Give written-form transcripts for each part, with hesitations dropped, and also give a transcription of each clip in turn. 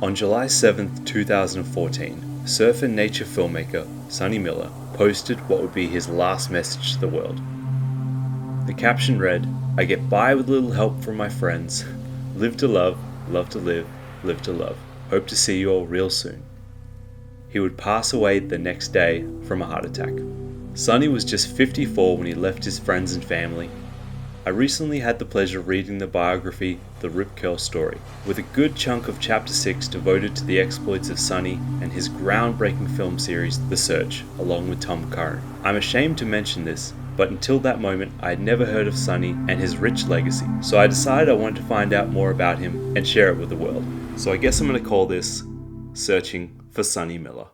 On July 7th, 2014, surf and nature filmmaker Sonny Miller posted what would be his last message to the world. The caption read, "I get by with little help from my friends. Live to love to live to love. Hope to see you all real soon." He would pass away the next day from a heart attack. Sonny was just 54 when he left his friends and family. I recently had the pleasure of reading the biography, The RIPCURL Story, with a good chunk of Chapter 6 devoted to the exploits of Sonny and his groundbreaking film series, The Search, along with Tom Curren. I'm ashamed to mention this, but until that moment I had never heard of Sonny and his rich legacy, so I decided I wanted to find out more about him and share it with the world. So I guess I'm going to call this Searching for Sonny Miller.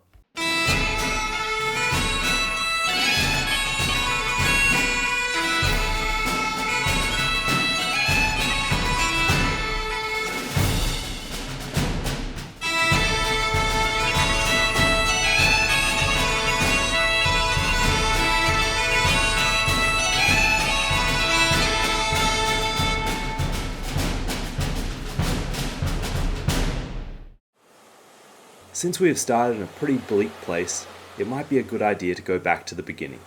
Since we have started in a pretty bleak place, it might be a good idea to go back to the beginning.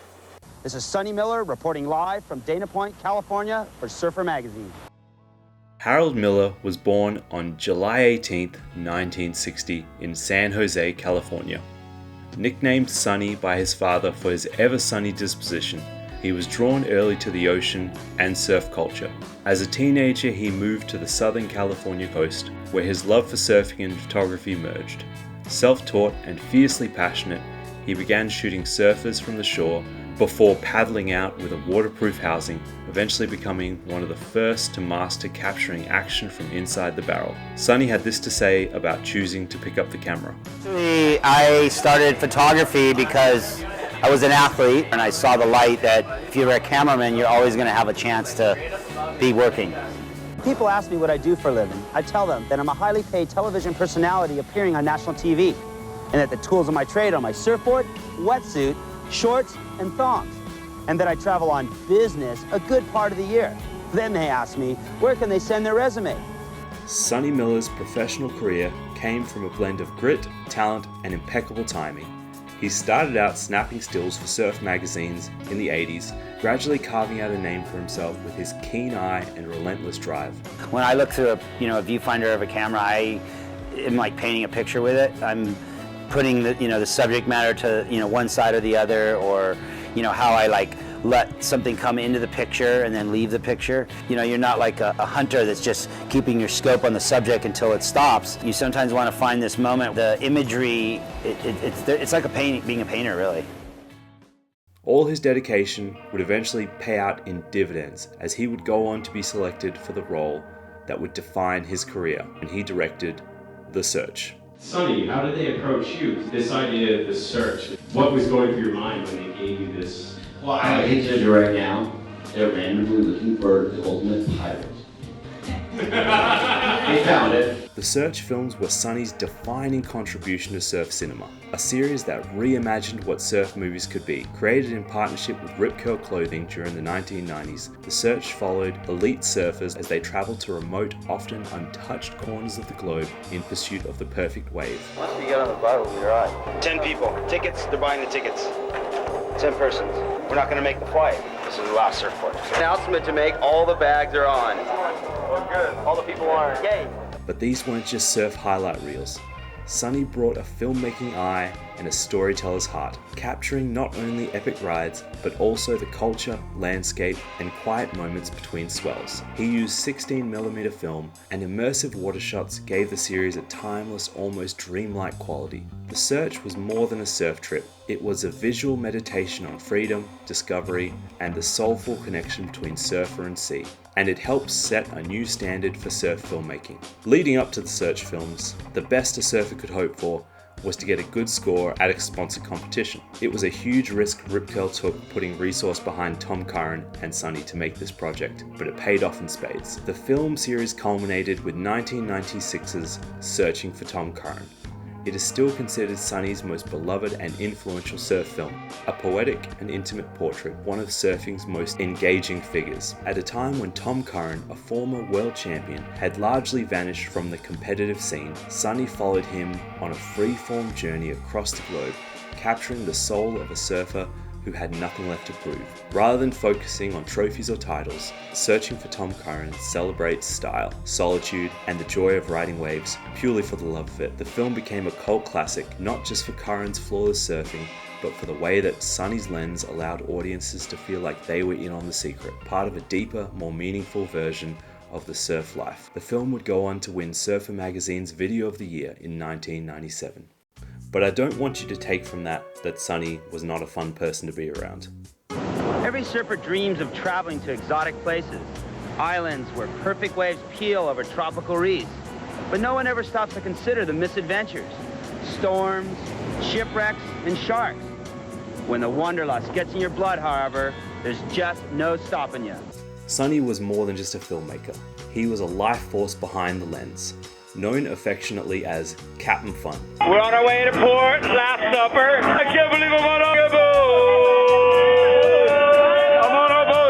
This is Sonny Miller reporting live from Dana Point, California for Surfer Magazine. Harold Miller was born on July 18, 1960 in San Jose, California. Nicknamed Sonny by his father for his ever-sunny disposition, he was drawn early to the ocean and surf culture. As a teenager, he moved to the Southern California coast, where his love for surfing and photography merged. Self-taught and fiercely passionate, he began shooting surfers from the shore before paddling out with a waterproof housing, eventually becoming one of the first to master capturing action from inside the barrel. Sonny had this to say about choosing to pick up the camera. Actually, I started photography because I was an athlete and I saw the light that if you're a cameraman, you're always going to have a chance to be working. People ask me what I do for a living. I tell them that I'm a highly paid television personality appearing on national TV, and that the tools of my trade are my surfboard, wetsuit, shorts, and thongs, and that I travel on business a good part of the year. Then they ask me, where can they send their resume? Sonny Miller's professional career came from a blend of grit, talent, and impeccable timing. He started out snapping stills for surf magazines in the 80s, gradually carving out a name for himself with his keen eye and relentless drive. When I look through a viewfinder of a camera, I am like painting a picture with it. I'm putting the subject matter to one side or the other, or how I like let something come into the picture and then leave the picture. You're not like a hunter that's just keeping your scope on the subject until it stops. You sometimes want to find this moment. The imagery, it's like being a painter, really. All his dedication would eventually pay out in dividends, as he would go on to be selected for the role that would define his career, and he directed The Search. Sonny, how did they approach you? This idea of The Search, what was going through your mind when they gave you this? Well, I hate to do right now. They're randomly looking for the ultimate pilot. They found it. The Search films were Sonny's defining contribution to surf cinema, a series that reimagined what surf movies could be. Created in partnership with RIPCURL clothing during the 1990s, The Search followed elite surfers as they traveled to remote, often untouched corners of the globe in pursuit of the perfect wave. Once we get on the boat, we'll be all right. 10 people. Tickets, they're buying the tickets. 10 persons. We're not going to make the flight. This is the last surfboard. Announcement to make, all the bags are on. Oh, good. All the people are. Yay. But these weren't just surf highlight reels. Sonny brought a filmmaking eye and a storyteller's heart, capturing not only epic rides, but also the culture, landscape, and quiet moments between swells. He used 16mm film, and immersive water shots gave the series a timeless, almost dreamlike quality. The Search was more than a surf trip. It was a visual meditation on freedom, discovery, and the soulful connection between surfer and sea. And it helped set a new standard for surf filmmaking. Leading up to the Search films, the best a surfer could hope for was to get a good score at a sponsored competition. It was a huge risk RIPCURL took putting resource behind Tom Curren and Sonny to make this project, but it paid off in spades. The film series culminated with 1996's Searching for Tom Curren. it is still considered Sonny's most beloved and influential surf film, a poetic and intimate portrait, one of surfing's most engaging figures. At a time when Tom Curren, a former world champion, had largely vanished from the competitive scene, Sonny followed him on a free-form journey across the globe, capturing the soul of a surfer who had nothing left to prove. Rather than focusing on trophies or titles, Searching for Tom Curren celebrates style, solitude, and the joy of riding waves purely for the love of it. The film became a cult classic, not just for Curren's flawless surfing, but for the way that Sonny's lens allowed audiences to feel like they were in on the secret, part of a deeper, more meaningful version of the surf life. The film would go on to win Surfer Magazine's Video of the Year in 1997. But I don't want you to take from that Sonny was not a fun person to be around. Every surfer dreams of traveling to exotic places, islands where perfect waves peel over tropical reefs. But no one ever stops to consider the misadventures, storms, shipwrecks, and sharks. When the wanderlust gets in your blood, however, there's just no stopping you. Sonny was more than just a filmmaker. He was a life force behind the lens, known affectionately as Captain Fun. We're on our way to port, last supper. I can't believe I'm on a boat. I'm on a boat.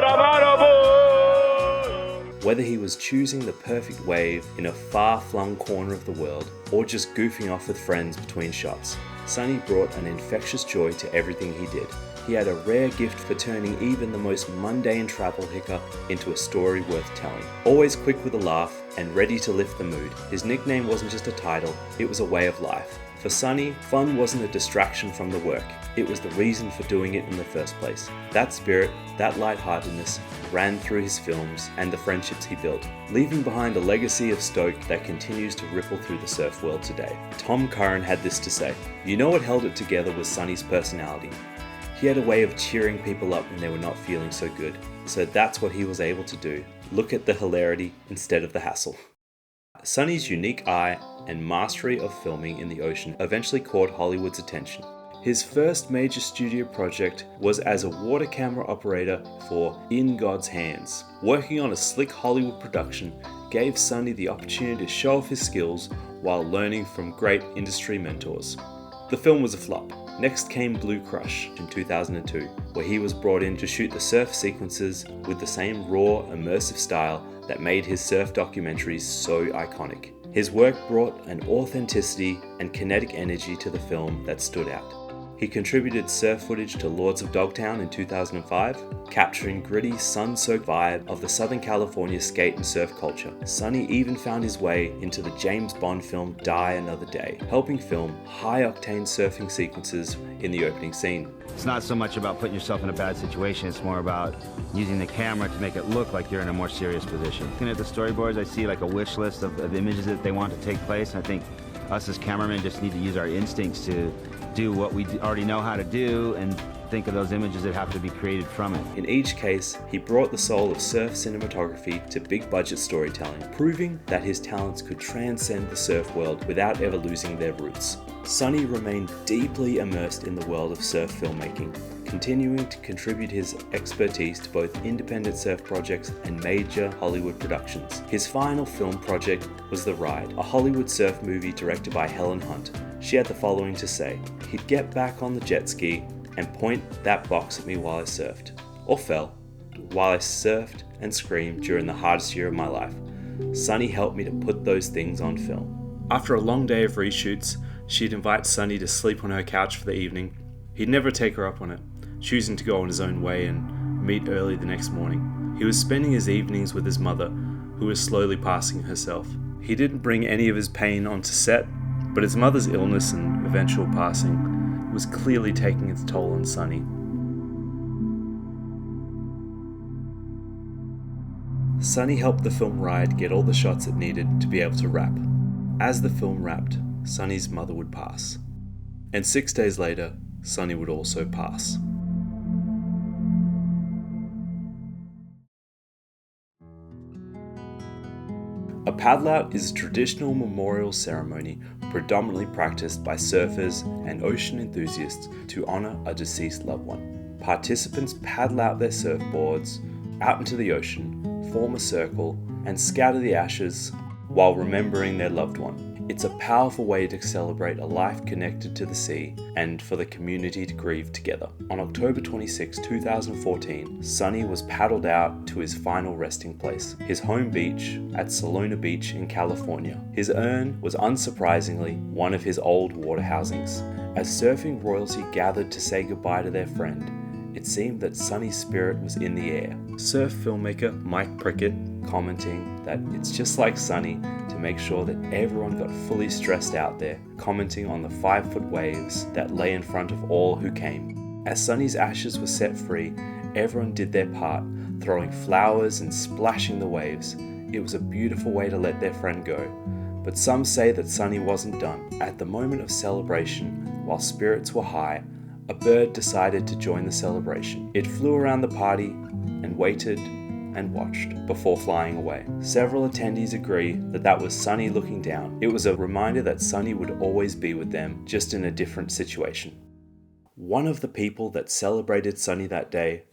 Whether he was choosing the perfect wave in a far-flung corner of the world, or just goofing off with friends between shots, Sonny brought an infectious joy to everything he did. He had a rare gift for turning even the most mundane travel hiccup into a story worth telling. Always quick with a laugh and ready to lift the mood, his nickname wasn't just a title, it was a way of life. For Sonny, fun wasn't a distraction from the work, it was the reason for doing it in the first place. That spirit, that lightheartedness, ran through his films and the friendships he built, leaving behind a legacy of stoke that continues to ripple through the surf world today. Tom Curren had this to say: "You know what held it together was Sonny's personality. He had a way of cheering people up when they were not feeling so good. So that's what he was able to do. Look at the hilarity instead of the hassle." Sonny's unique eye and mastery of filming in the ocean eventually caught Hollywood's attention. His first major studio project was as a water camera operator for In God's Hands. Working on a slick Hollywood production gave Sonny the opportunity to show off his skills while learning from great industry mentors. The film was a flop. Next came Blue Crush in 2002, where he was brought in to shoot the surf sequences with the same raw, immersive style that made his surf documentaries so iconic. His work brought an authenticity and kinetic energy to the film that stood out. He contributed surf footage to Lords of Dogtown in 2005, capturing gritty, sun-soaked vibe of the Southern California skate and surf culture. Sonny even found his way into the James Bond film Die Another Day, helping film high-octane surfing sequences in the opening scene. It's not so much about putting yourself in a bad situation, it's more about using the camera to make it look like you're in a more serious position. Looking at the storyboards, I see like a wish list of images that they want to take place, and I think us as cameramen just need to use our instincts to do what we already know how to do and think of those images that have to be created from it. In each case, he brought the soul of surf cinematography to big budget storytelling, proving that his talents could transcend the surf world without ever losing their roots. Sonny remained deeply immersed in the world of surf filmmaking, continuing to contribute his expertise to both independent surf projects and major Hollywood productions. His final film project was The Ride, a Hollywood surf movie directed by Helen Hunt. She had the following to say: "He'd get back on the jet ski and point that box at me while I surfed, or fell, while I surfed and screamed during the hardest year of my life. Sonny helped me to put those things on film." After a long day of reshoots, she'd invite Sonny to sleep on her couch for the evening. He'd never take her up on it, choosing to go on his own way and meet early the next morning. He was spending his evenings with his mother, who was slowly passing herself. He didn't bring any of his pain onto set, but his mother's illness and eventual passing was clearly taking its toll on Sonny. Sonny helped the film Ride get all the shots it needed to be able to wrap. As the film wrapped, Sonny's mother would pass. And 6 days later, Sonny would also pass. A paddle-out is a traditional memorial ceremony predominantly practiced by surfers and ocean enthusiasts to honor a deceased loved one. Participants paddle out their surfboards out into the ocean, form a circle, and scatter the ashes while remembering their loved one. It's a powerful way to celebrate a life connected to the sea and for the community to grieve together. On October 26, 2014, Sonny was paddled out to his final resting place, his home beach at Salona Beach in California. His urn was unsurprisingly one of his old water housings. As surfing royalty gathered to say goodbye to their friend, it seemed that Sonny's spirit was in the air. Surf filmmaker Mike Prickett commenting that it's just like Sonny to make sure that everyone got fully stressed out there, commenting on the 5-foot waves that lay in front of all who came. As Sonny's ashes were set free, everyone did their part, throwing flowers and splashing the waves. It was a beautiful way to let their friend go. But some say that Sonny wasn't done. At the moment of celebration, while spirits were high, a bird decided to join the celebration. It flew around the party and waited and watched before flying away. Several attendees agree that that was Sonny looking down. It was a reminder that Sonny would always be with them, just in a different situation. One of the people that celebrated Sonny that day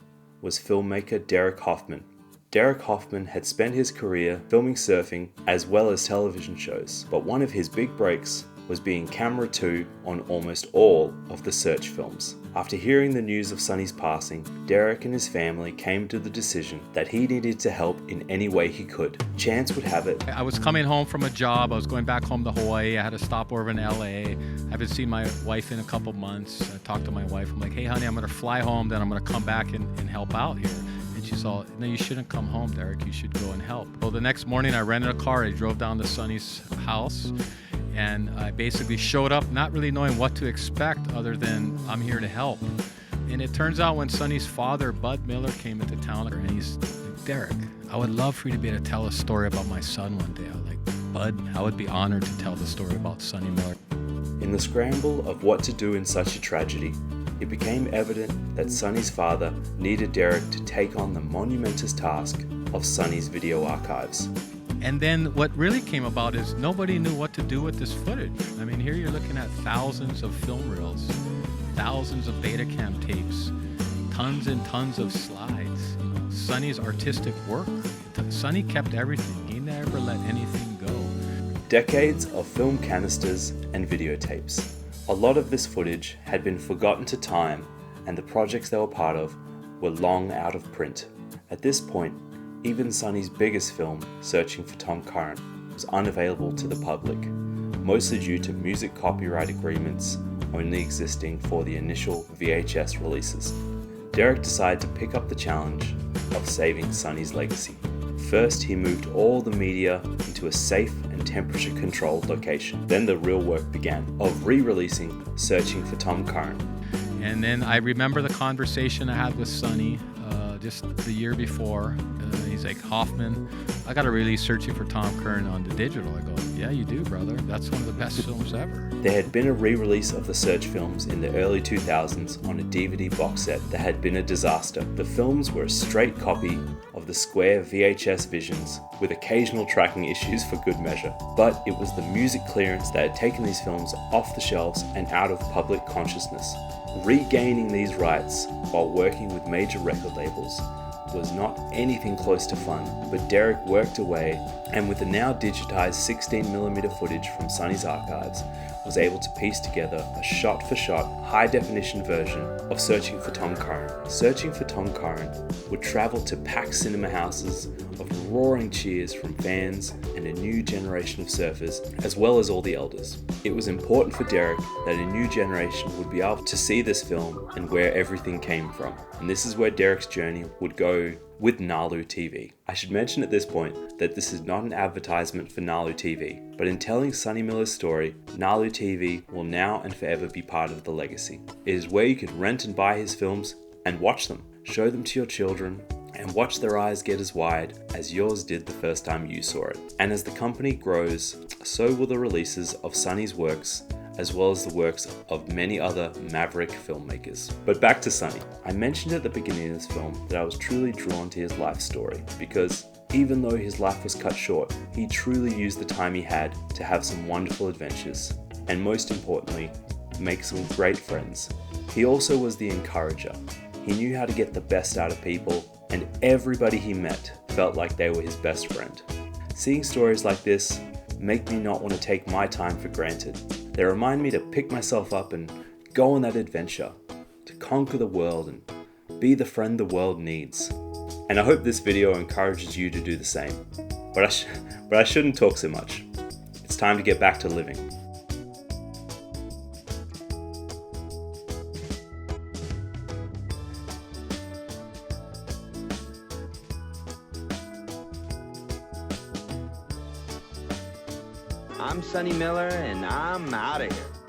was filmmaker Derek Hoffman. Derek Hoffman had spent his career filming surfing as well as television shows, but one of his big breaks was being camera 2 on almost all of the Search films. After hearing the news of Sonny's passing, Derek and his family came to the decision that he needed to help in any way he could. Chance would have it. I was coming home from a job. I was going back home to Hawaii. I had a stopover in LA. I haven't seen my wife in a couple months. I talked to my wife. I'm like, hey, honey, I'm going to fly home. Then I'm going to come back and help out here. And she's all, no, you shouldn't come home, Derek. You should go and help. Well, the next morning, I rented a car. I drove down to Sonny's house. And I basically showed up not really knowing what to expect other than I'm here to help. And it turns out when Sonny's father, Bud Miller, came into town, and he's like, Derek, I would love for you to be able to tell a story about my son one day. I was like, Bud, I would be honored to tell the story about Sonny Miller. In the scramble of what to do in such a tragedy, it became evident that Sonny's father needed Derek to take on the monumentous task of Sonny's video archives. And then what really came about is nobody knew what to do with this footage. I mean, here you're looking at thousands of film reels, thousands of Betacam tapes, tons and tons of slides. You know, Sonny's artistic work. Sonny kept everything. He never let anything go. Decades of film canisters and videotapes. A lot of this footage had been forgotten to time, and the projects they were part of were long out of print. At this point, even Sonny's biggest film, Searching for Tom Curren, was unavailable to the public, mostly due to music copyright agreements only existing for the initial VHS releases. Derek decided to pick up the challenge of saving Sonny's legacy. First, he moved all the media into a safe and temperature-controlled location. Then the real work began of re-releasing Searching for Tom Curren. And then I remember the conversation I had with Sonny just the year before. He's like, Hoffman, I got to release Searching for Tom Curren on the digital. I go, yeah, you do, brother. That's one of the best films ever. There had been a re-release of the Search films in the early 2000s on a DVD box set that had been a disaster. The films were a straight copy of the square VHS visions with occasional tracking issues for good measure. But it was the music clearance that had taken these films off the shelves and out of public consciousness. Regaining these rights while working with major record labels was not anything close to fun, but Derek worked away, and with the now digitized 16mm footage from Sonny's archives, was able to piece together a shot-for-shot, high-definition version of Searching for Tom Curren. Searching for Tom Curren would travel to packed cinema houses of roaring cheers from fans and a new generation of surfers, as well as all the elders. It was important for Derek that a new generation would be able to see this film and where everything came from. And this is where Derek's journey would go with Nalu TV. I should mention at this point that this is not an advertisement for Nalu TV, but in telling Sonny Miller's story, Nalu TV will now and forever be part of the legacy. It is where you can rent and buy his films and watch them, show them to your children, and watch their eyes get as wide as yours did the first time you saw it. And as the company grows, so will the releases of Sonny's works, as well as the works of many other maverick filmmakers. But back to Sonny. I mentioned at the beginning of this film that I was truly drawn to his life story, because even though his life was cut short, he truly used the time he had to have some wonderful adventures, and most importantly, make some great friends. He also was the encourager. He knew how to get the best out of people, and everybody he met felt like they were his best friend. Seeing stories like this make me not want to take my time for granted. They remind me to pick myself up and go on that adventure, to conquer the world and be the friend the world needs. And I hope this video encourages you to do the same. But I shouldn't talk so much. It's time to get back to living. I'm Sonny Miller, and I'm out of here.